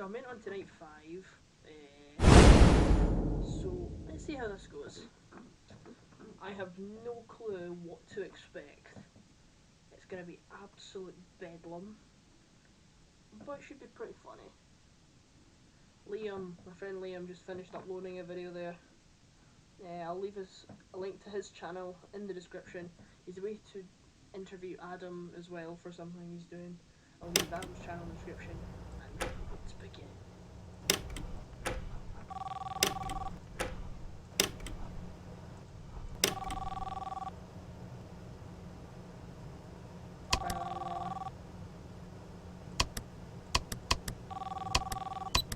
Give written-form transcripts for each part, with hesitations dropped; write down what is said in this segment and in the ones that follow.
I'm in on tonight 5. So let's see how this goes. I have no clue what to expect. It's gonna be absolute bedlam, but it should be pretty funny. Liam, my friend Liam, just finished uploading a video there. I'll leave a link to his channel in the description. He's away to interview Adam as well for something he's doing. I'll leave Adam's channel in the description, and let's begin.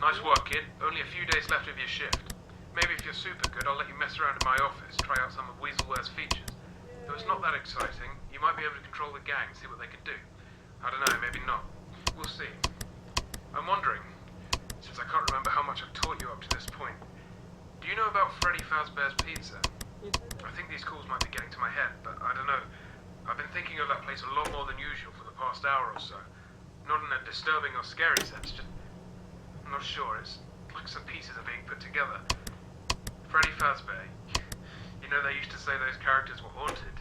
Nice work, kid. Only a few days left of your shift. Maybe if you're super good, I'll let you mess around in my office, try out some of Weaselware's features. Though it's not that exciting, you might be able to control the gang, see what they can do. I don't know, maybe not. We'll see. I'm wondering, since I can't remember how much I've taught you up to this point, do you know about Freddy Fazbear's Pizza? I think these calls might be getting to my head, but I don't know. I've been thinking of that place a lot more than usual for the past hour or so. Not in a disturbing or scary sense, just... I'm not sure, it's like some pieces are being put together. Freddy Fazbear, you know they used to say those characters were haunted.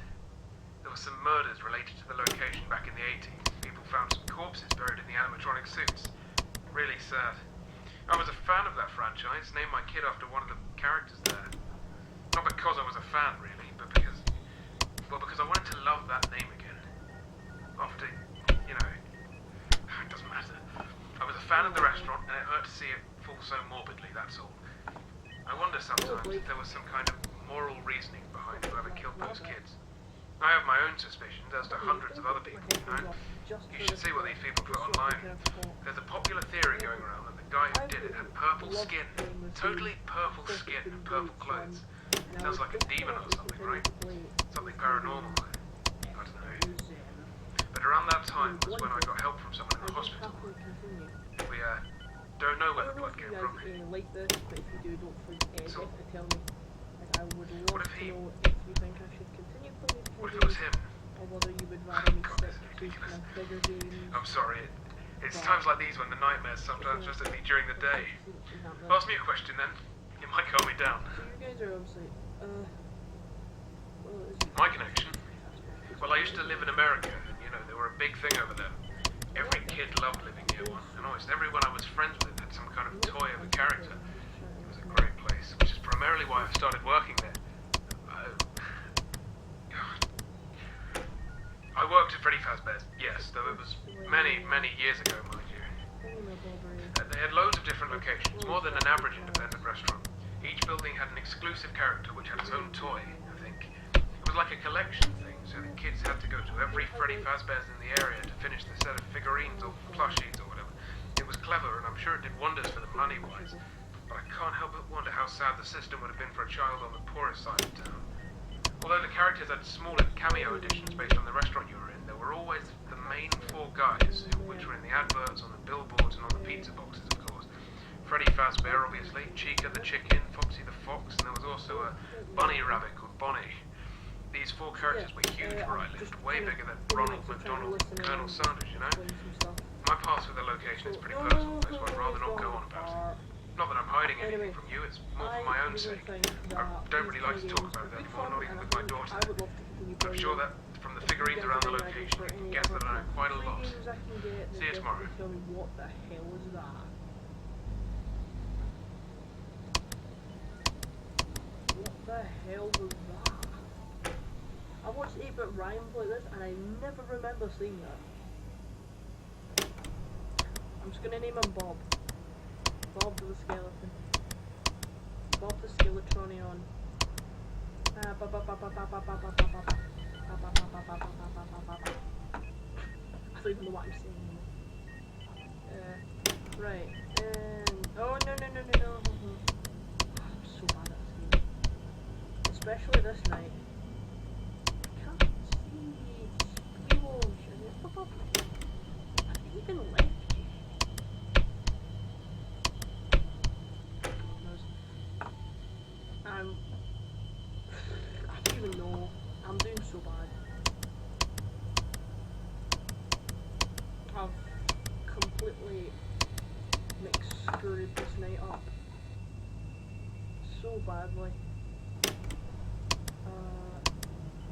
There were some murders related to the location back in the 80s. People found some corpses buried in the animatronic suits. Really sad. I was a fan of that franchise, named my kid after one of the characters there. Not because I was a fan, really, but because I wanted to love that name again. After, you know, it doesn't matter. I was a fan of the restaurant, and it hurt to see it fall so morbidly, that's all. I wonder sometimes if there was some kind of moral reasoning behind whoever killed those kids. I have my own suspicions, as do hundreds of other people, you know? You should see what these people put online. There's a popular theory going around that the guy who did it had purple skin. Totally purple skin and purple clothes. Sounds like a demon or something, right? Something paranormal. I don't know. But around that time was when I got help from someone in the hospital. We, don't know where the blood came from. So, what if he... What if it was him? God, this is ridiculous. I'm sorry, it's times like these when the nightmares sometimes visit me during the day. Ask me a question then, it might calm me down. My connection? Well, I used to live in America, and you know, they were a big thing over there. Every kid loved living near one, and almost everyone I was friends with had some kind of toy of a character. It was a great place, which is primarily why I started working there. I worked at Freddy Fazbear's, yes, though it was many, many years ago, mind you. They had loads of different locations, more than an average independent restaurant. Each building had an exclusive character which had its own toy, I think. It was like a collection thing, so the kids had to go to every Freddy Fazbear's in the area to finish the set of figurines or plushies or whatever. It was clever, and I'm sure it did wonders for them money-wise. But I can't help but wonder how sad the system would have been for a child on the poorest side of town. Although the characters had smaller cameo editions based on the restaurant you were in, there were always the main 4 guys, which were in the adverts, on the billboards, and on the pizza boxes, of course. Freddy Fazbear, obviously, Chica the chicken, Foxy the fox, and there was also a bunny rabbit called Bonnie. These 4 characters were huge where I lived, way bigger than Ronald McDonald and Colonel Sanders, you know? My past with the location is pretty personal, so I'd rather not go on about it. Not that I'm hiding anything from you, it's more for my own sake. I don't really like to talk about it anymore, not even with my daughter. I'm sure that from the figurines around the location, you can guess that I know quite a lot. See you tomorrow. What the hell is that? What the hell was that? I watched 8-Bit Ryan play this and I never remember seeing that. I'm just gonna name him Bob. Bob the skeleton. Bob the skeletronion. I don't even know what I'm saying. Right. Oh no. I'm so bad at this game. Especially this night. I can't see squirrels. Have they even left you? I don't even know. I'm doing so bad. I've completely mixed right up so badly.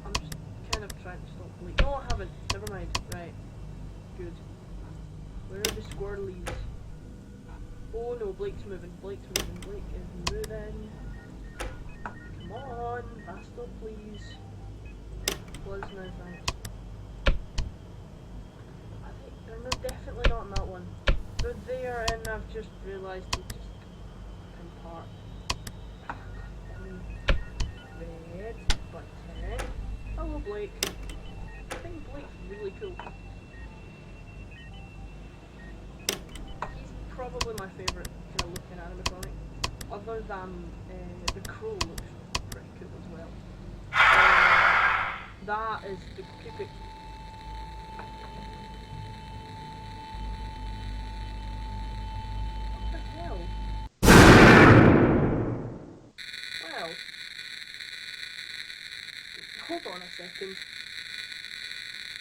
I'm just kind of trying to stop Blake. No, I haven't. Never mind. Right. Good. Where are the squirrelies? Oh no, Blake's moving. Blake's moving. Blake is moving. Come on, faster, please. Was no thanks. They're definitely not in that one. They're there, and I've just realised they just come apart. Red button. Hello, Blake. I think Blake's really cool. He's probably my favourite kind of looking animatronic, other than the crow looks pretty cool as well. That is the creepy. What the hell? Well, hold on a second.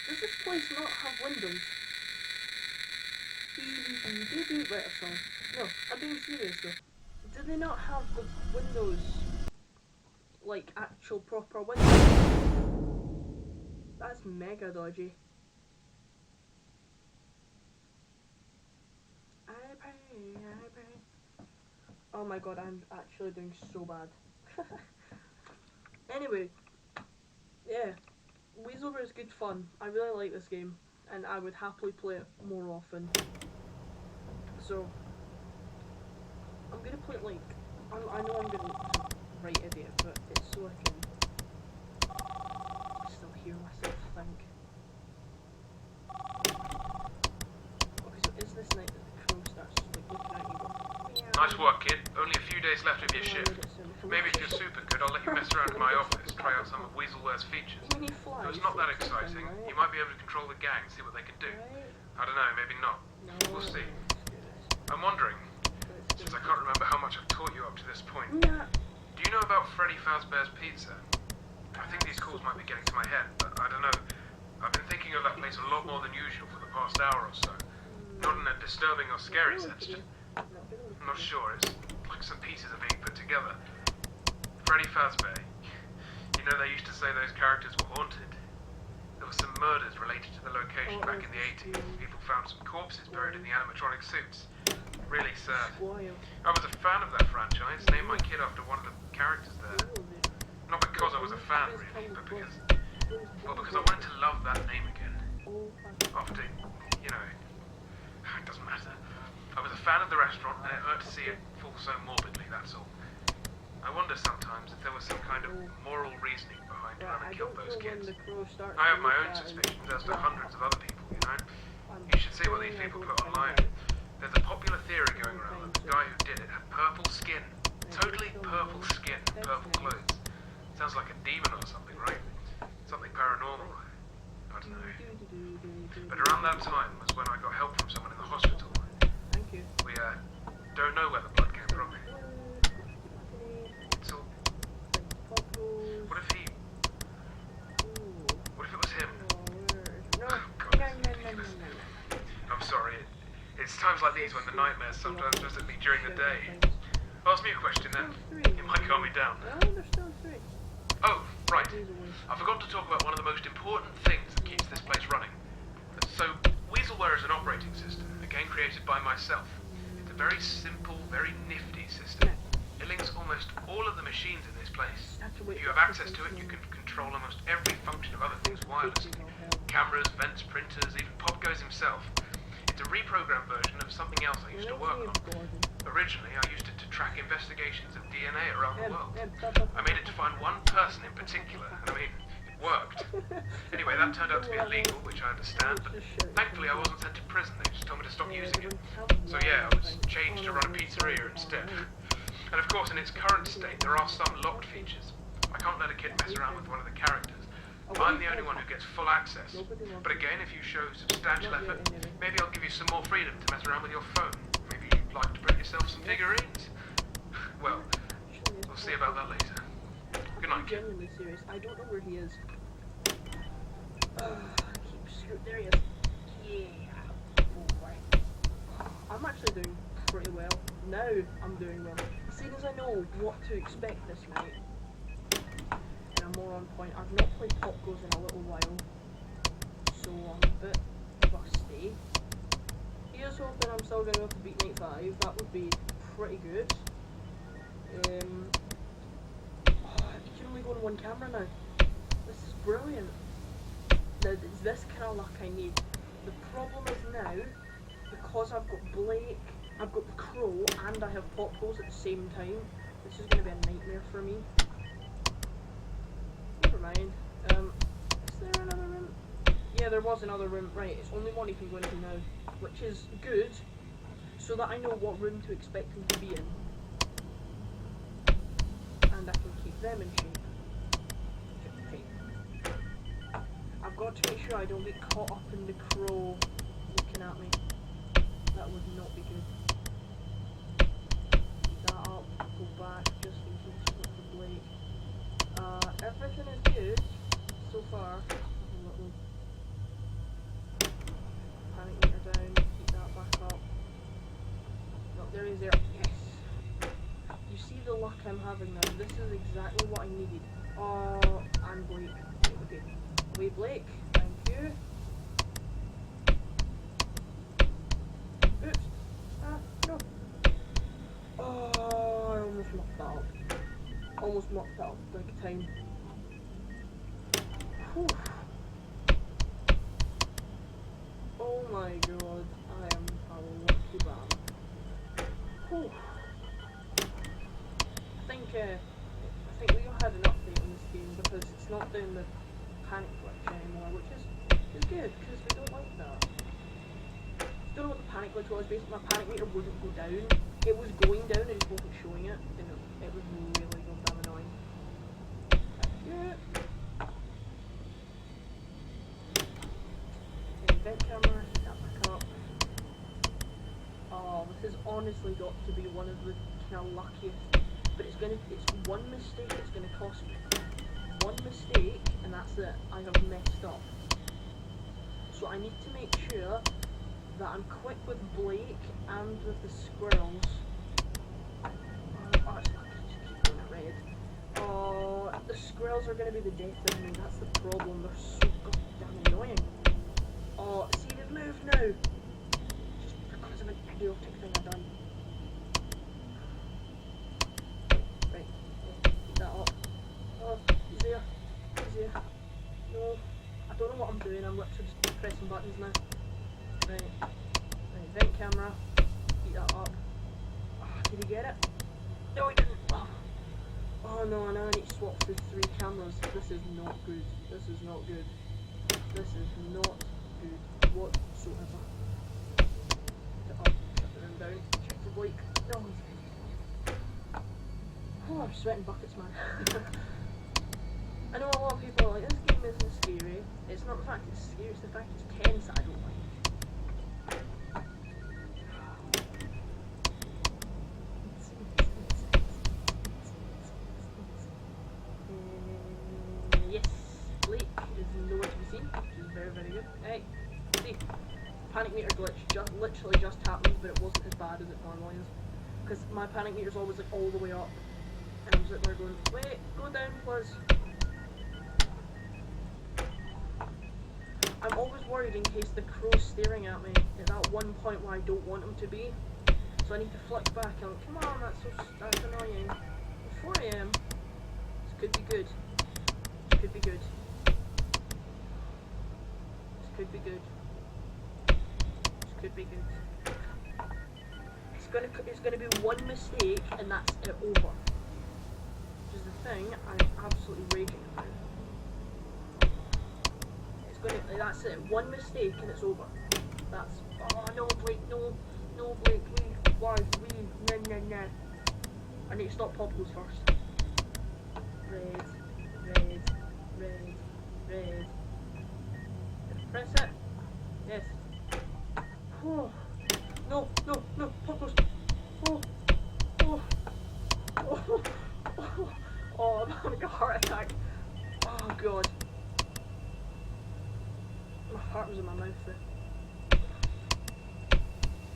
Does this place not have windows? Right, I'm sorry. No, I'm being serious though. Do they not have the windows, like actual proper windows? That's mega dodgy. I pray. Oh my god, I'm actually doing so bad. Anyway, yeah, Weaselver is good fun. I really like this game, and I would happily play it more often. So, I'm gonna play it like, I know I'm gonna look some right idiot, but it's so I can still hear myself think. Okay, so is this night that the crow starts like looking at you going, meow. Nice work, kid. Only a few days left of your shift. Maybe if you're super good, I'll let you mess around in my office, try out some of Weaselware's features. When he flies, Though it's not that it's exciting, something, right? you might be able to control the gang, see what they can do. Right? I don't know, maybe not. No, We'll see. let's do this. I'm wondering, Let's do since I this. can't remember how much I've taught you up to this point, Nah. do you know about Freddy Fazbear's Pizza? I think these calls might be getting to my head, but I don't know. I've been thinking of that place a lot more than usual for the past hour or so. Not in a disturbing or scary sense, just, I'm not sure, it's like some pieces are being put together. Freddy Fazbear, you know they used to say those characters were haunted. There were some murders related to the location back in the 80s. People found some corpses buried in the animatronic suits. Really sad. I was a fan of that franchise, named my kid after one of the characters there. Not because I was a fan really, but because I wanted to love that name again. After, you know, it doesn't matter. I was a fan of the restaurant and it hurt to see it fall so morbidly, that's all. I wonder sometimes if there was some kind of moral reasoning behind trying to kill those kids. I have my own suspicions as to hundreds of other people, you know. You should see what these people put online. There's a popular theory going around that the guy who did it had purple skin. Totally purple skin, purple clothes. Sounds like a demon or something, right? Something paranormal. I don't know. But around that time was when I got help from someone in the hospital. Thank you. We, don't know where the blood came from. It's all... What if he... What if it was him? Oh, God. I'm sorry. It's times like these when the nightmares sometimes visit me during the day. Ask me a question then. It might calm me down. Oh, right. I forgot to talk about one of the most important things that keeps this place running. So, Weaselware is an operating system, a game created by myself. It's a very simple, very nifty system. It links almost all of the machines in this place. If you have access to it, you can control almost every function of other things wirelessly. Cameras, vents, printers, even PopGoes himself. It's a reprogrammed version of something else I used to work on. Originally, I used it to track investigations of DNA around the world. I made it to find one person in particular, and I mean, it worked. Anyway, that turned out to be illegal, which I understand, but thankfully I wasn't sent to prison, they just told me to stop using it. So yeah, I was changed to run a pizzeria instead. And of course, in its current state, there are some locked features. I can't let a kid mess around with one of the characters. I'm the only one who gets full access. But again, if you show substantial effort, maybe I'll give you some more freedom to mess around with your phone. Maybe you'd like to print yourself some figurines. Well, we'll see about that later. Good night, kid. I'm genuinely serious. I don't know where he is. Keep screwed. There he is. Yeah. I'm actually doing pretty well. now I'm doing well. As soon as I know what to expect this night, and I'm more on point. I've not played PopGoes in a little while, so I'm a bit rusty. Here's hoping I'm still going to be able to beat Night 5. That would be pretty good. You can only go on one camera now. This is brilliant. Now, it's this kind of luck I need. The problem is now, because I've got Blake, I've got the Crow, and I have PopGoes at the same time, this is going to be a nightmare for me. Never mind. Is there another room? Yeah, there was another room. Right, it's only one you can go into now, which is good, so that I know what room to expect him to be in. And I can keep them in shape. Okay. I've got to make sure I don't get caught up in the Crow looking at me. That would not be good. Keep that up, go back, just in case with the Blake. Everything is good so far. A little panic meter down, keep that back up. No, there he is there. Yes! You see the luck I'm having now. This is exactly what I needed. Oh, and Blake. Okay. Wait, Blake. Thank you. Oops. No. Oh, I almost mucked that up. Almost mucked that up big time. Whew. Oh my god. I am a lucky man. Whew. I think we all had an update on this game because it's not doing the panic glitch anymore, which is good because we don't like that. Don't know what the panic glitch was. Basically, my panic meter wouldn't go down. It was going down and it wasn't showing it. And it was really damn annoying. Yeah. Okay, vent camera, heat that back up. Oh, this has honestly got to be one of the kind of luckiest. But it's one mistake it's gonna cost me. One mistake and that's it. I have messed up. So I need to make sure that I'm quick with Blake and with the squirrels. Oh, it's not just keep doing it red. Oh, the squirrels are gonna be the death of me. That's the problem. They're so goddamn annoying. Oh, see, they've moved now. Just because of an idiotic thing I've done. No, I don't know what I'm doing. I'm literally just pressing buttons now. Right, vent camera. Heat that up. Oh, did he get it? No, he didn't. Oh no, now I need to swap through 3 cameras. This is not good. This is not good. This is not good whatsoever. Shut up. Shut the room down. Check for Blake. No. Oh, I'm sweating buckets, man. I know a lot of people are like, this game isn't scary. It's not the fact it's scary, it's the fact it's tense that I don't like. Yes, Blake is nowhere to be seen, which is very, very good. Hey, see, panic meter glitch literally just happened, but it wasn't as bad as it normally is. Because my panic meter's always like all the way up. And I'm sitting there going, wait, go down please. I'm always worried in case the Crow's staring at me at that one point where I don't want him to be. So I need to flick back and come on, that's annoying. It's 4 AM. This could be good. This could be good. This could be good. This could be good. It's gonna be one mistake and that's it over. Which is the thing I'm absolutely raging about. That's it. One mistake and it's over. That's. Oh no, Blake, no, Blake, why, no. I need to stop PopGoes first. Red. Press it. Yes. Oh. No, PopGoes. Oh, I'm having a heart attack. Oh god. My heart was in my mouth there.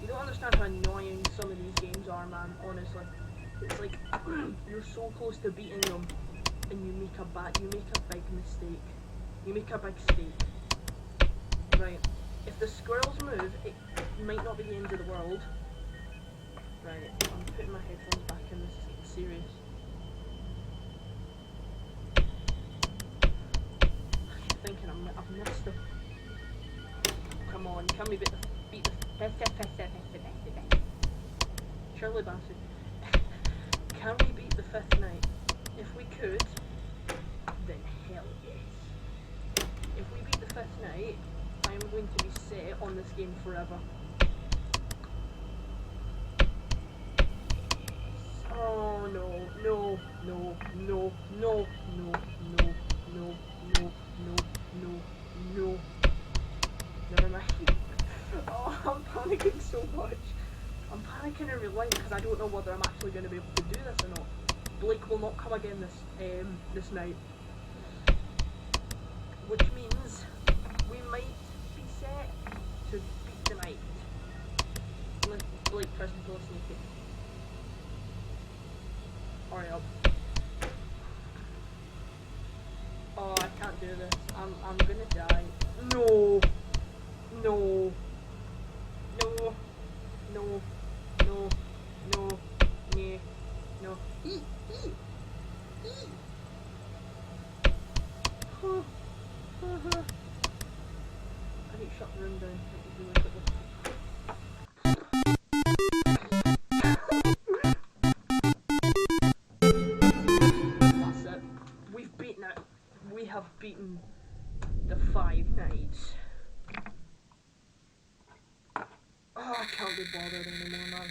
You don't understand how annoying some of these games are, man, honestly. It's like, you're so close to beating them, and you make a big mistake. You make a big mistake. Right. If the squirrels move, it might not be the end of the world. Right, I'm putting my headphones back in, this is getting serious. I keep thinking I've missed them. Come on, can we beat the Shirley Bassey. Can we beat the 5th night? If we could, then hell yes. If we beat the 5th night, I am going to be set on this game forever. Oh no, no, no, no, no, no, no, no, no, no, no, no. Never mind. Oh, I'm panicking so much. I'm panicking in real life because I don't know whether I'm actually going to be able to do this or not. Blake will not come again this night, which means we might be set to beat the night. Blake, press control sneaky. Hurry up. Oh, I can't do this. I'm gonna die. No. No. No. No. No. No. Yeah. No. I need to shut the room down really quickly. That's it. We've beaten it. We have beaten the 5 nights. Oh, I can't be bothered anymore, man.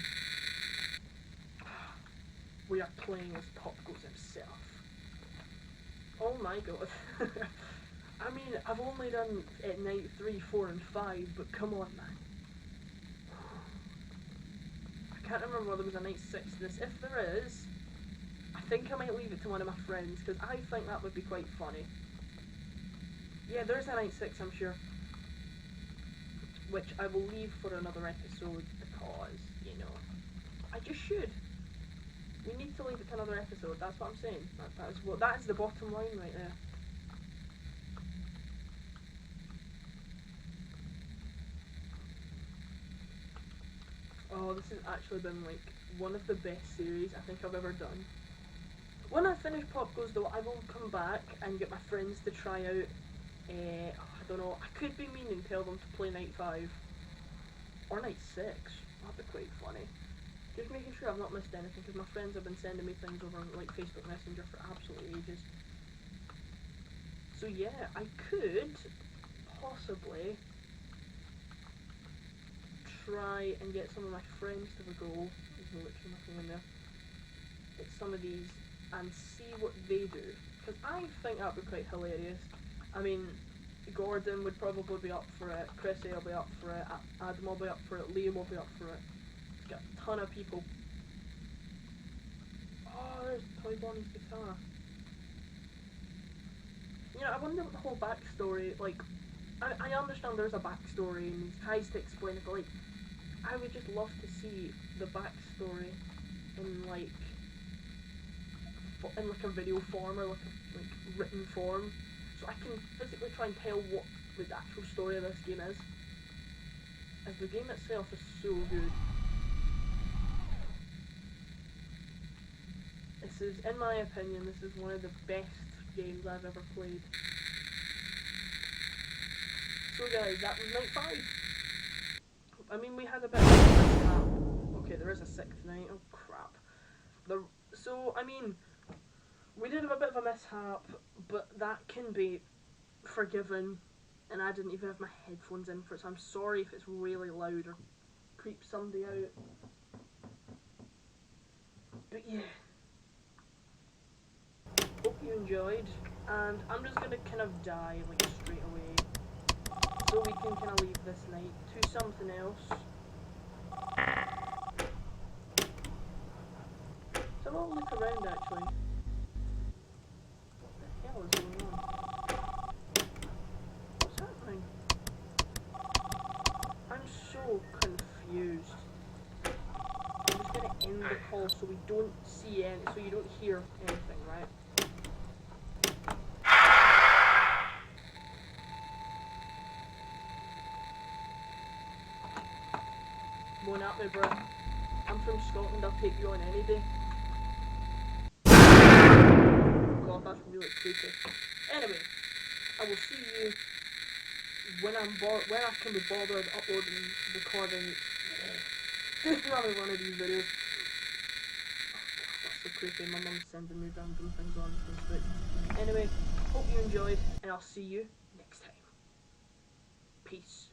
We are playing as PopGoes himself. Oh my god. I mean, I've only done night 3, 4 and 5, but come on, man. I can't remember whether there was a night 6 to this. If there is, I think I might leave it to one of my friends, because I think that would be quite funny. Yeah, there's a night 6, I'm sure. Which I will leave for another episode, because, you know, I just should. We need to leave it to another episode, that's what I'm saying. That is the bottom line right there. Oh, this has actually been like one of the best series I think I've ever done. When I finish PopGoes though, I will come back and get my friends to try out, I don't know, I could be mean and tell them to play night 5. Or night 6, that'd be quite funny. Just making sure I've not missed anything, because my friends have been sending me things over like Facebook Messenger for absolutely ages. So yeah, I could possibly try and get some of my friends to the goal. There's literally nothing in there. Get some of these and see what they do, because I think that would be quite hilarious. I mean, Gordon would probably be up for it, Chrissy will be up for it, Adam will be up for it, Liam will be up for it. Got a ton of people. Oh, there's Toy Bonnie's guitar. You know, I wonder what the whole backstory, like, I understand there's a backstory and he tries to explain it, but like, I would just love to see the backstory in like a video form or like written form, so I can physically try and tell what the actual story of this game is, as the game itself is so good. This is, in my opinion, this is one of the best games I've ever played. So guys, that was night 5. I mean, we had a bit of a mishap. Okay, there is a 6th night. Oh crap. So, I mean, we did have a bit of a mishap, but that can be forgiven. And I didn't even have my headphones in for it, so I'm sorry if it's really loud or creeps somebody out. But yeah. Hope you enjoyed, and I'm just gonna kind of die like straight away, so we can kind of leave this night to something else. So I'll look around actually. What the hell is going on? What's happening? I'm so confused. the Hey. call so we don't see any, so you don't hear anything, right? Moan at me, bro. I'm from Scotland, I'll take you on any day. God, that's really creepy. Anyway, I will see you when when I can be bothered uploading, recording another one of these videos. That's so creepy. My mum's sending me random things on Facebook. Anyway, hope you enjoyed, and I'll see you next time. Peace.